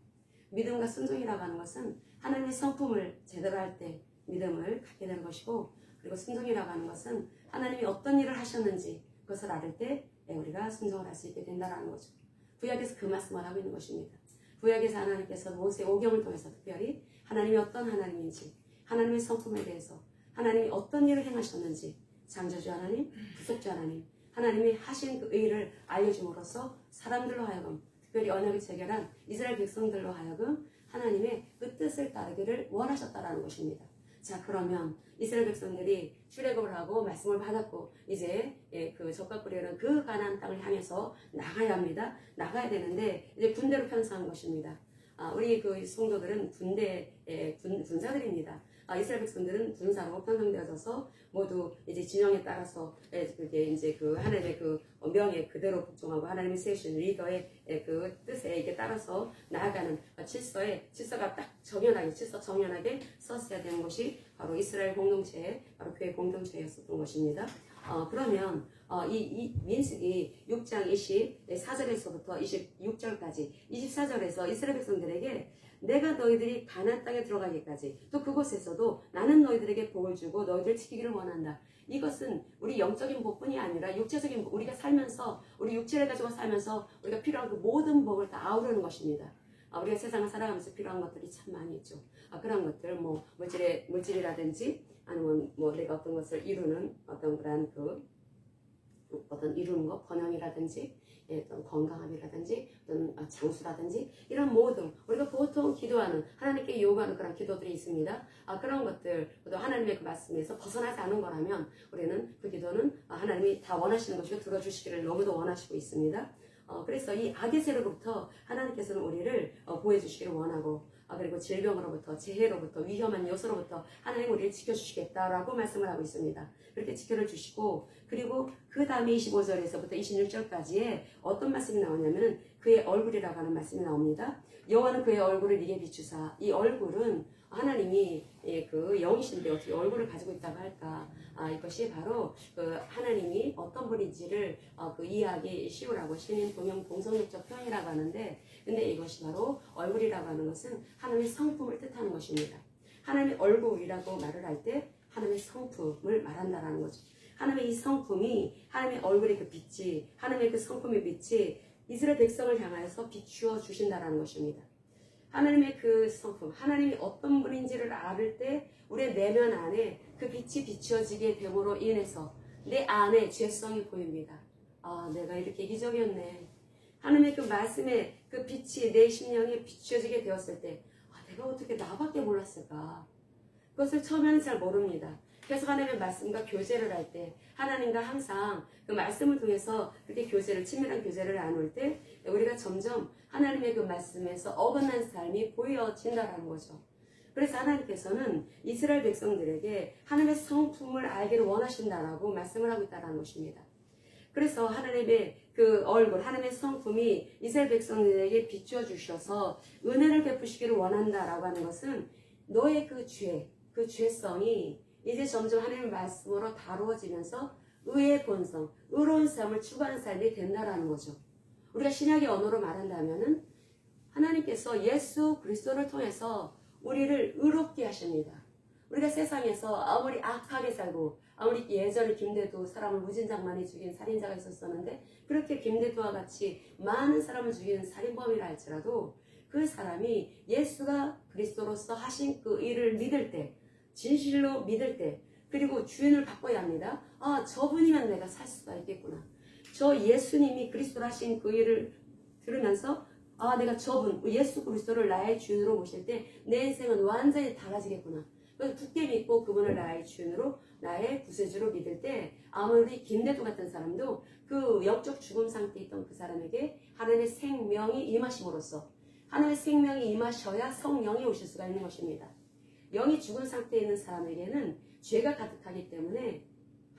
믿음과 순종이라고 하는 것은 하나님의 성품을 제대로 할 때 믿음을 갖게 되는 것이고, 그리고 순종이라고 하는 것은 하나님이 어떤 일을 하셨는지 그것을 알을 때 우리가 순종을 할 수 있게 된다는 거죠. 구약에서 그 말씀을 하고 있는 것입니다. 구약에서 하나님께서 모세 오경을 통해서 특별히 하나님이 어떤 하나님인지, 하나님의 성품에 대해서 하나님이 어떤 일을 행하셨는지, 창조주 하나님, 구속주 하나님, 하나님이 하신 그 의를 알려줌으로써 사람들로 하여금, 특별히 언약을 체결한 이스라엘 백성들로 하여금 하나님의 그 뜻을 따르기를 원하셨다라는 것입니다. 자, 그러면 이스라엘 백성들이 출애굽을 하고 말씀을 받았고 이제 그 적각구리는 그 가나안 땅을 향해서 나가야 합니다. 나가야 되는데 이제 군대로 편성한 것입니다. 우리 그 성도들은 군사들입니다. 이스라엘 백성들은 군사로 편성되어져서 모두 이제 진영에 따라서 그게 이제 그 하나님의 그 명에 그대로 복종하고 하나님이 세우신 리더의 그 뜻에 이게 따라서 나아가는 질서가 딱 질서 정연하게 썼어야 되는 것이 바로 이스라엘 공동체, 바로 교회 공동체였었던 것입니다. 그러면 이 민수기 6장 24절에서부터 26절까지 24절에서 이스라엘 백성들에게 내가 너희들이 가나안 땅에 들어가기까지 또 그곳에서도 나는 너희들에게 복을 주고 너희들 지키기를 원한다. 이것은 우리 영적인 복뿐이 아니라 육체적인 복, 우리가 살면서 우리 육체를 가지고 살면서 우리가 필요한 그 모든 복을 다 아우르는 것입니다. 우리가 세상을 살아가면서 필요한 것들이 참 많이 있죠. 그런 것들 뭐 물질이라든지 아니면 뭐 내가 어떤 것을 이루는 어떤 그런 어떤 이루는 것, 번영이라든지 어떤 건강함이라든지 어떤 장수라든지 이런 모든 우리가 보통 기도하는 하나님께 요구하는 그런 기도들이 있습니다. 그런 것들 또 하나님의 그 말씀에서 벗어나지 않은 거라면 우리는 그 기도는 하나님이 다 원하시는 것이고 들어주시기를 너무도 원하시고 있습니다. 그래서 이 악의 세력으로부터 하나님께서는 우리를 구해 주시기를 원하고 그리고 질병으로부터 재해로부터 위험한 요소로부터 하나님 우리를 지켜주시겠다라고 말씀을 하고 있습니다. 그렇게 지켜주시고 그리고 그 다음에 25절에서부터 26절까지에 어떤 말씀이 나오냐면 그의 얼굴이라고 하는 말씀이 나옵니다. 여호와는 그의 얼굴을 네게 비추사. 이 얼굴은 하나님이 그 영이신데 어떻게 얼굴을 가지고 있다고 할까? 이것이 바로 그 하나님이 어떤 분인지를 그 이해하기 쉬우라고 신인 동형 동성역적 표현이라고 하는데, 근데 이것이 바로 얼굴이라고 하는 것은 하나님의 성품을 뜻하는 것입니다. 하나님의 얼굴이라고 말을 할 때 하나님의 성품을 말한다라는 거죠. 하나님의 이 성품이 하나님의 얼굴의 그 빛이 하나님의 그 성품의 빛이 이스라엘 백성을 향하여서 비추어 주신다라는 것입니다. 하나님의 그 성품, 하나님이 어떤 분인지를 알을 때 우리의 내면 안에 그 빛이 비추어지게 됨으로 인해서 내 안에 죄성이 보입니다. 내가 이렇게 이기적이었네. 하나님의 그 말씀에 그 빛이 내 심령에 비추어지게 되었을 때 내가 어떻게 나밖에 몰랐을까? 그것을 처음에는 잘 모릅니다. 그래서 하나님의 말씀과 교제를 할 때 하나님과 항상 그 말씀을 통해서 그렇게 친밀한 교제를 나눌 때 우리가 점점 하나님의 그 말씀에서 어긋난 삶이 보여진다라는 거죠. 그래서 하나님께서는 이스라엘 백성들에게 하나님의 성품을 알기를 원하신다라고 말씀을 하고 있다는 것입니다. 그래서 하나님의 그 얼굴, 하나님의 성품이 이스라엘 백성들에게 비추어 주셔서 은혜를 베푸시기를 원한다라고 하는 것은 너의 그 죄성이 이제 점점 하나님의 말씀으로 다루어지면서 의의 본성, 의로운 삶을 추구하는 삶이 된다라는 거죠. 우리가 신약의 언어로 말한다면은 하나님께서 예수 그리스도를 통해서 우리를 의롭게 하십니다. 우리가 세상에서 아무리 악하게 살고 아무리 예전에 김대두 사람을 무진장만이 죽인 살인자가 있었었는데 그렇게 김대두와 같이 많은 사람을 죽이는 살인범이라 할지라도 그 사람이 예수가 그리스도로서 하신 그 일을 믿을 때, 진실로 믿을 때, 그리고 주인을 바꿔야 합니다. 저분이면 내가 살 수가 있겠구나. 저 예수님이 그리스도로 하신 그 일을 들으면서 내가 저분 예수 그리스도를 나의 주인으로 모실 때 내 인생은 완전히 달라지겠구나. 그래서 굳게 믿고 그분을 나의 주인으로 나의 구세주로 믿을 때 아무리 김대두 같은 사람도 그 영적 죽음 상태에 있던 그 사람에게 하나님의 생명이 임하심으로써 하나님의 생명이 임하셔야 성령이 오실 수가 있는 것입니다. 영이 죽은 상태에 있는 사람에게는 죄가 가득하기 때문에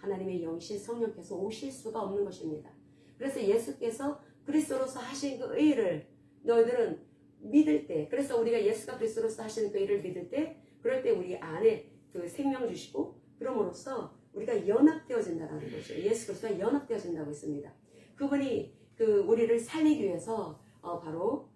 하나님의 영신 성령께서 오실 수가 없는 것입니다. 그래서 예수께서 그리스도로서 하신 그 의를 너희들은 믿을 때, 그래서 우리가 예수가 그리스도로서 하신 그 의를 믿을 때, 그럴 때 우리 안에 그 생명 주시고, 그럼으로써 우리가 연합되어진다는 거죠. 예수 그리스도와 연합되어진다고 했습니다. 그분이 우리를 살리기 위해서 바로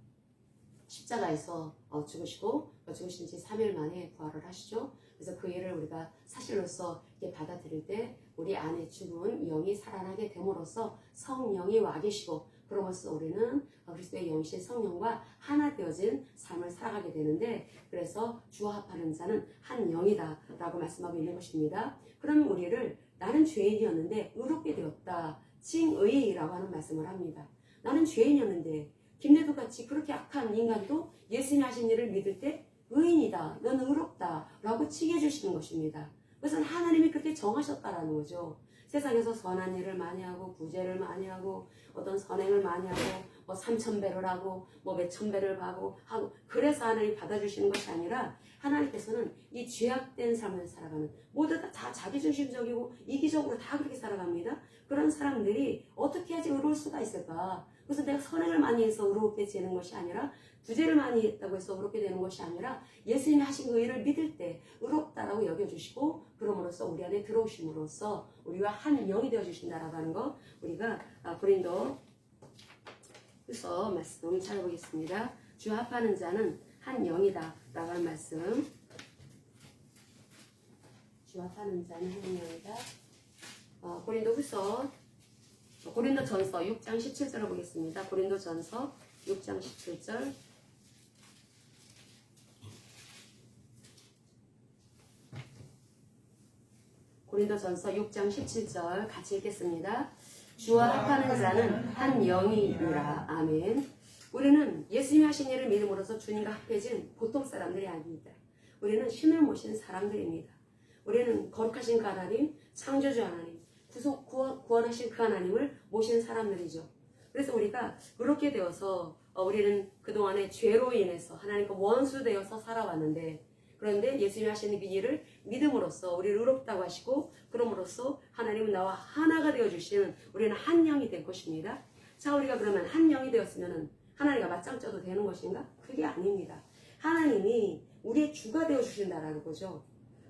십자가에서 죽으시고 죽으신 지 3일 만에 부활을 하시죠. 그래서 그 일을 우리가 사실로서 이렇게 받아들일 때 우리 안에 죽은 영이 살아나게 됨으로써 성령이 와 계시고, 그러면서 우리는 그리스도의 영신 성령과 하나 되어진 삶을 살아가게 되는데, 그래서 주와 합하는 자는 한 영이다 라고 말씀하고 있는 것입니다. 그럼 우리를 나는 죄인이었는데 의롭게 되었다, 칭의라고 하는 말씀을 합니다. 나는 죄인이었는데 김래도 같이 그렇게 악한 인간도 예수님이 하신 일을 믿을 때 의인이다, 너는 의롭다 라고 칭해 주시는 것입니다. 그것은 하나님이 그렇게 정하셨다라는 거죠. 세상에서 선한 일을 많이 하고 구제를 많이 하고 어떤 선행을 많이 하고 뭐 3,000배를 하고 뭐 몇천 배를 하고 그래서 하나님이 받아주시는 것이 아니라, 하나님께서는 이 죄악된 삶을 살아가는, 모두 다 자기중심적이고 이기적으로 다 그렇게 살아갑니다. 그런 사람들이 어떻게 해야지 의로울 수가 있을까? 그래서 내가 선행을 많이 해서 의롭게 되는 것이 아니라, 구제를 많이 했다고 해서 의롭게 되는 것이 아니라, 예수님이 하신 그 일을 믿을 때 의롭다라고 여겨주시고, 그럼으로써 우리 안에 들어오심으로써 우리와 한 영이 되어주신다라고 하는 거, 우리가 고린도후서 말씀 찾아보겠습니다. 주 합하는 자는 한 영이다 라고 하는 말씀. 주 합하는 자는 한 영이다. 고린도전서 6장 17절을 보겠습니다. 고린도전서 6장 17절. 고린도전서 6장 17절 같이 읽겠습니다. 주와 합하는 자는 한 영이니라. 아멘. 우리는 예수님이 하신 일을 믿음으로써 주님과 합해진 보통 사람들이 아닙니다. 우리는 신을 모신 사람들입니다. 우리는 거룩하신 그 하나님, 창조주 하나님, 구원하신 그 하나님을 모신 사람들이죠. 그래서 우리가 그렇게 되어서 우리는 그동안에 죄로 인해서 하나님과 원수되어서 살아왔는데, 그런데 예수님이 하시는 그 일을 믿음으로써 우리를 의롭다고 하시고, 그럼으로써 하나님은 나와 하나가 되어주시는, 우리는 한 영이 될 것입니다. 자, 우리가 그러면 한 영이 되었으면 하나님과 맞짱 떠도 되는 것인가? 그게 아닙니다. 하나님이 우리의 주가 되어주신다라는 거죠.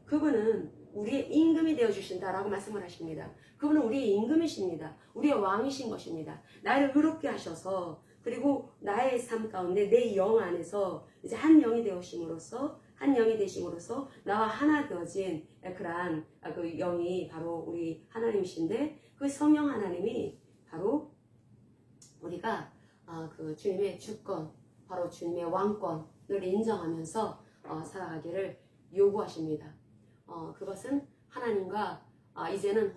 그분은 우리의 임금이 되어주신다라고 말씀을 하십니다. 그분은 우리의 임금이십니다. 우리의 왕이신 것입니다. 나를 의롭게 하셔서, 그리고 나의 삶 가운데 내 영 안에서 이제 한 영이 되심으로써 나와 하나 되어진 그러한 그 영이 바로 우리 하나님이신데, 그 성령 하나님이 바로 우리가 그 주님의 주권, 바로 주님의 왕권을 인정하면서 살아가기를 요구하십니다. 그것은 하나님과 이제는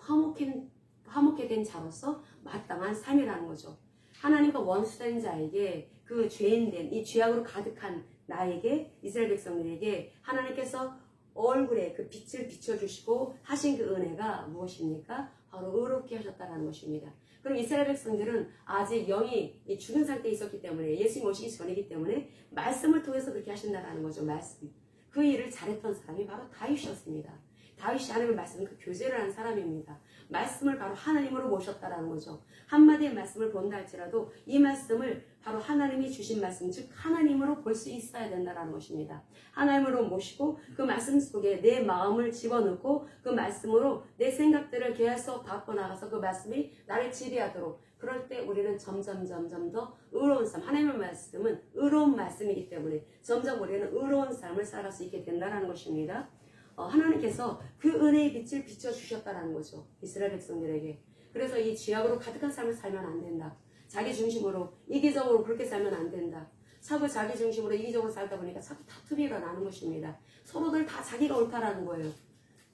화목해 된 자로서 마땅한 삶이라는 거죠. 하나님과 원수된 자에게, 그 죄인된 이 죄악으로 가득한 나에게, 이스라엘 백성들에게 하나님께서 얼굴에 그 빛을 비춰주시고 하신 그 은혜가 무엇입니까? 바로 의롭게 하셨다는 것입니다. 그럼 이스라엘 백성들은 아직 영이 죽은 상태에 있었기 때문에, 예수님 오시기 전이기 때문에 말씀을 통해서 그렇게 하신다는 거죠. 말씀. 그 일을 잘했던 사람이 바로 다윗이었습니다. 다윗이 하나님의 말씀, 그 교제를 한 사람입니다. 말씀을 바로 하나님으로 모셨다라는 거죠. 한마디의 말씀을 본다 할지라도 이 말씀을 바로 하나님이 주신 말씀, 즉 하나님으로 볼 수 있어야 된다는 것입니다. 하나님으로 모시고 그 말씀 속에 내 마음을 집어넣고 그 말씀으로 내 생각들을 계속 바꿔나가서 그 말씀이 나를 지배하도록, 그럴 때 우리는 점점 더 의로운 삶, 하나님의 말씀은 의로운 말씀이기 때문에 점점 우리는 의로운 삶을 살아갈 수 있게 된다는 것입니다. 하나님께서 그 은혜의 빛을 비춰주셨다는 거죠. 이스라엘 백성들에게. 그래서 이 죄악으로 가득한 삶을 살면 안 된다. 자기 중심으로, 이기적으로 그렇게 살면 안 된다. 자꾸 자기 중심으로 이기적으로 살다 보니까 자꾸 다툼이 일어나는 것입니다. 서로들 다 자기가 옳다라는 거예요.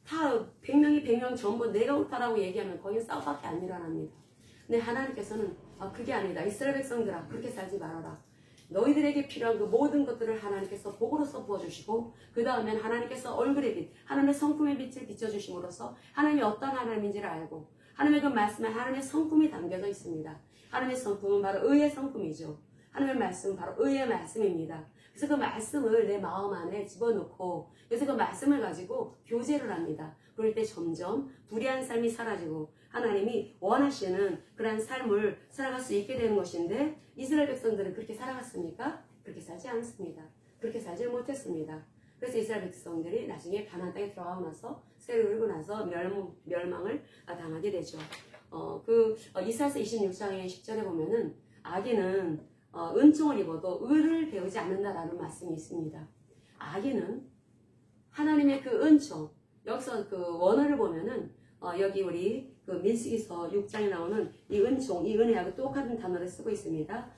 다 100명이 100명 전부 내가 옳다라고 얘기하면 거기는 싸움밖에 안 일어납니다. 근데 하나님께서는 그게 아니다. 이스라엘 백성들아, 그렇게 살지 말아라. 너희들에게 필요한 그 모든 것들을 하나님께서 복으로써 부어주시고, 그 다음엔 하나님께서 얼굴의 빛, 하나님의 성품의 빛을 비춰주심으로써 하나님이 어떤 하나님인지를 알고, 하나님의 그 말씀에 하나님의 성품이 담겨져 있습니다. 하나님의 성품은 바로 의의 성품이죠. 하나님의 말씀은 바로 의의 말씀입니다. 그래서 그 말씀을 내 마음 안에 집어넣고, 그래서 그 말씀을 가지고 교제를 합니다. 그럴 때 점점 불의한 삶이 사라지고 하나님이 원하시는 그런 삶을 살아갈 수 있게 되는 것인데, 이스라엘 백성들은 그렇게 살아갔습니까? 그렇게 살지 않았습니다. 그렇게 살지 못했습니다. 그래서 이스라엘 백성들이 나중에 가나안 땅에 들어가고 나서, 세를 이루고 나서 멸망을 당하게 되죠. 이사야서 26장의 10절에 보면은 악인은 은총을 입어도 의를 배우지 않는다라는 말씀이 있습니다. 악인은 하나님의 그 은총, 여기서 그 원어를 보면은 여기 우리 그 민수기서 6장에 나오는 이 은총, 이 은혜하고 똑같은 단어를 쓰고 있습니다.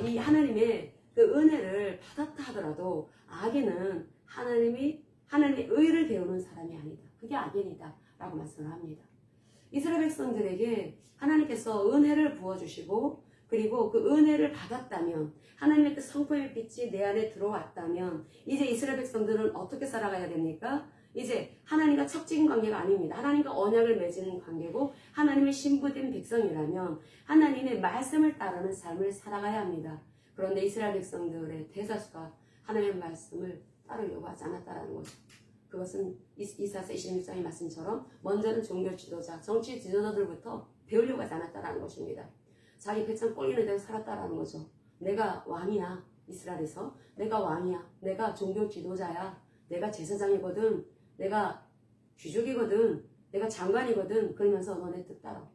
이 하나님의 그 은혜를 받았다 하더라도 악인은 하나님의 의를 배우는 사람이 아니다. 그게 악인이다 라고 말씀을 합니다. 이스라엘 백성들에게 하나님께서 은혜를 부어주시고, 그리고 그 은혜를 받았다면, 하나님의 그 성품의 빛이 내 안에 들어왔다면, 이제 이스라엘 백성들은 어떻게 살아가야 됩니까? 이제 하나님과 척진 관계가 아닙니다. 하나님과 언약을 맺는 관계고, 하나님의 신부된 백성이라면 하나님의 말씀을 따르는 삶을 살아가야 합니다. 그런데 이스라엘 백성들의 대다수가 하나님의 말씀을 따르려고 하지 않았다는 거죠. 그것은 이사야서 26장의 말씀처럼 먼저는 종교 지도자, 정치 지도자들부터 배우려고 하지 않았다는 것입니다. 자기 배짱 꼴리는 대로 살았다라는 거죠. 내가 왕이야, 이스라엘에서. 내가 왕이야. 내가 종교 지도자야. 내가 제사장이거든. 내가 귀족이거든. 내가 장관이거든. 그러면서 너네 뜻 따라.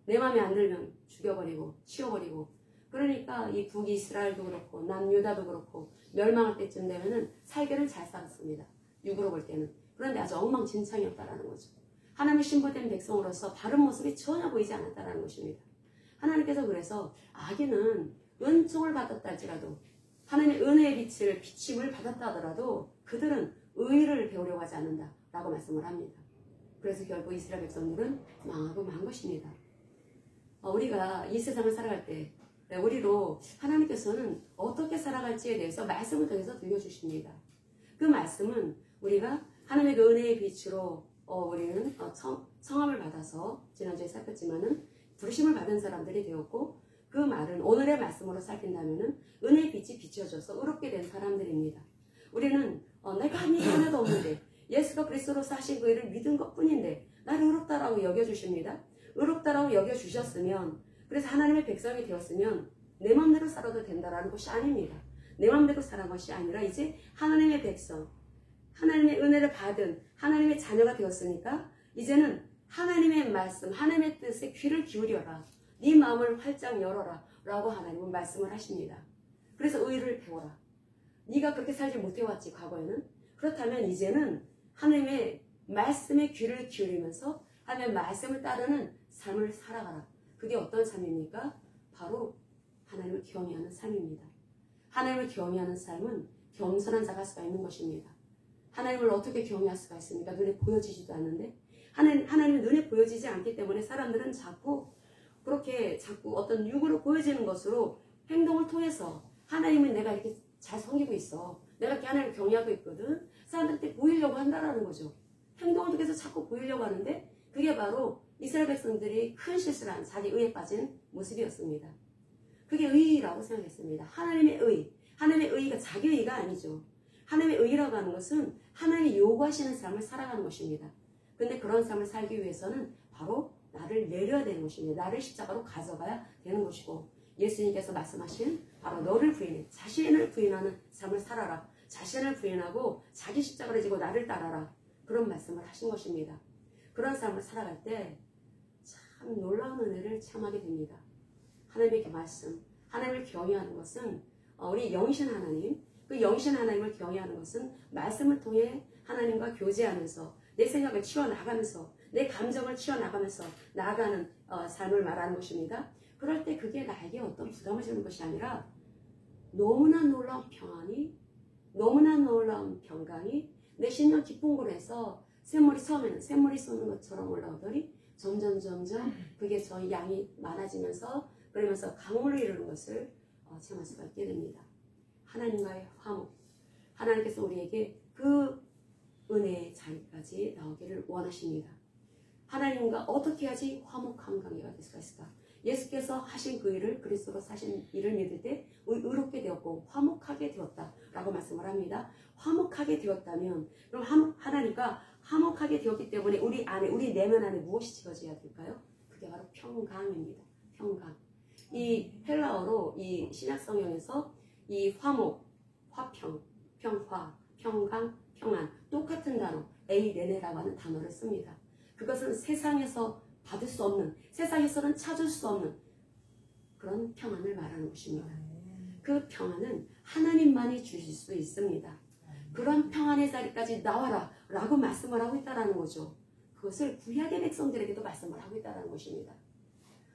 내 마음에 안 들면 죽여버리고 치워버리고. 그러니까 이 북이스라엘도 그렇고 남유다도 그렇고 멸망할 때쯤 되면은 살기는 잘 살았습니다. 육으로 볼 때는. 그런데 아주 엉망진창이었다라는 거죠. 하나님의 신부된 백성으로서 바른 모습이 전혀 보이지 않았다라는 것입니다. 하나님께서 그래서 악인은 은총을 받았다 할지라도, 하나님의 은혜의 빛을 비침을 받았다 하더라도 그들은 의를 배우려고 하지 않는다라고 말씀을 합니다. 그래서 결국 이스라엘 백성들은 망하고 만 것입니다. 우리가 이 세상을 살아갈 때 우리로 하나님께서는 어떻게 살아갈지에 대해서 말씀을 통해서 들려주십니다. 그 말씀은 우리가 하나님의 그 은혜의 빛으로 우리는 성함을 받아서 지난주에 살폈지만은 부르심을 받은 사람들이 되었고, 그 말은 오늘의 말씀으로 살핀다면은 은혜의 빛이 비춰져서 의롭게 된 사람들입니다. 우리는 내가 한 일이 하나도 없는데 예수가 그리스도로서 하신 그 일을 믿은 것뿐인데 나를 의롭다라고 여겨주십니다. 의롭다라고 여겨주셨으면, 그래서 하나님의 백성이 되었으면 내 마음대로 살아도 된다라는 것이 아닙니다. 내 마음대로 살아간 것이 아니라 이제 하나님의 백성, 하나님의 은혜를 받은 하나님의 자녀가 되었으니까 이제는 하나님의 말씀, 하나님의 뜻에 귀를 기울여라. 네 마음을 활짝 열어라 라고 하나님은 말씀을 하십니다. 그래서 의를 배워라. 네가 그렇게 살지 못해왔지 과거에는. 그렇다면 이제는 하나님의 말씀에 귀를 기울이면서 하나님의 말씀을 따르는 삶을 살아가라. 그게 어떤 삶입니까? 바로 하나님을 경외하는 삶입니다. 하나님을 경외하는 삶은 겸손한 자가 할 수가 있는 것입니다. 하나님을 어떻게 경외할 수가 있습니까? 눈에 보여지지도 않는데, 하나님은 눈에 보여지지 않기 때문에 사람들은 자꾸 어떤 육으로 보여지는 것으로 행동을 통해서 하나님은 내가 이렇게 잘 섬기고 있어, 내가 이렇게 하나님을 경외하고 있거든, 사람들한테 보이려고 한다라는 거죠. 행동을 통해서 자꾸 보이려고 하는데, 그게 바로 이스라엘 백성들이 큰 실수를 한 자기 의에 빠진 모습이었습니다. 그게 의라고 생각했습니다. 하나님의 의, 하나님의 의가 자기 의가 아니죠. 하나님의 의라고 하는 것은 하나님이 요구하시는 삶을 살아가는 것입니다. 근데 그런 삶을 살기 위해서는 바로 나를 내려야 되는 것입니다. 나를 십자가로 가져가야 되는 것이고, 예수님께서 말씀하신 바로 너를 부인해, 자신을 부인하는 삶을 살아라. 자신을 부인하고 자기 십자가를 지고 나를 따라라. 그런 말씀을 하신 것입니다. 그런 삶을 살아갈 때 참 놀라운 은혜를 체험하게 됩니다. 하나님의 그 말씀, 하나님을 경외하는 것은 우리 영신 하나님, 그 영신 하나님을 경외하는 것은 말씀을 통해 하나님과 교제하면서 내 생각을 치워나가면서 내 감정을 치워나가면서 나아가는 삶을 말하는 것입니다. 그럴 때 그게 나에게 어떤 부담을 주는 것이 아니라 너무나 놀라운 평안이, 너무나 놀라운 평강이 내 심령 깊은 곳에서 샘물이 처음에는 샘물이 쏟는 것처럼 올라오더니 점점 그게 저 양이 많아지면서, 그러면서 강물을 이루는 것을 체험할 수가 있게 됩니다. 하나님과의 화목, 하나님께서 우리에게 그 은혜의 자리까지 나오기를 원하십니다. 하나님과 어떻게 해야지 화목한 관계가 될 수가 있을까? 예수께서 하신 그 일을, 그리스도로 사신 일을 믿을 때 의롭게 되었고 화목하게 되었다라고 말씀을 합니다. 화목하게 되었다면 그럼 하나님과 화목하게 되었기 때문에 우리 안에, 우리 내면 안에 무엇이 지어져야 될까요? 그게 바로 평강입니다. 평강. 이 헬라어로 이 신약성경에서 이 화목, 화평, 평화, 평강, 평안 똑같은 단어 에이레네라고 하는 단어를 씁니다. 그것은 세상에서 받을 수 없는, 세상에서는 찾을 수 없는 그런 평안을 말하는 것입니다. 그 평안은 하나님만이 주실 수 있습니다. 그런 평안의 자리까지 나와라 라고 말씀을 하고 있다는 거죠. 그것을 구약의 백성들에게도 말씀을 하고 있다는 것입니다.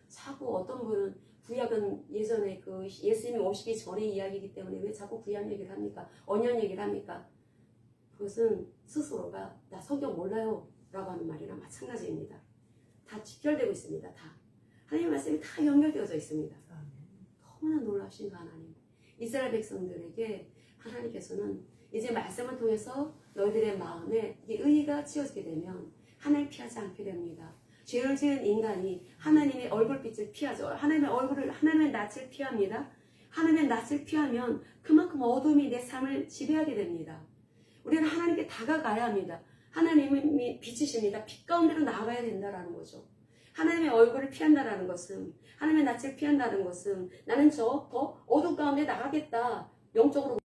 자꾸 어떤 분은 구약은 예전에 그 예수님이 오시기 전의 이야기이기 때문에 왜 자꾸 구약 얘기를 합니까? 언약 얘기를 합니까? 그것은 스스로가 나 성경 몰라요 라고 하는 말이랑 마찬가지입니다. 다 직결되고 있습니다. 다. 하나님의 말씀이 다 연결되어져 있습니다. 너무나 놀라우신 그 하나님. 이스라엘 백성들에게 하나님께서는 이제 말씀을 통해서 너희들의 마음에 의의가 지어지게 되면 하나님 피하지 않게 됩니다. 죄를 지은 인간이 하나님의 얼굴빛을 피하죠. 하나님의 낯을 피합니다. 하나님의 낯을 피하면 그만큼 어둠이 내 삶을 지배하게 됩니다. 우리는 하나님께 다가가야 합니다. 하나님이 빛이십니다. 빛 가운데로 나아가야 된다는 거죠. 하나님의 얼굴을 피한다는 것은, 하나님의 낯을 피한다는 것은 나는 더 어둠 가운데 나가겠다. 영적으로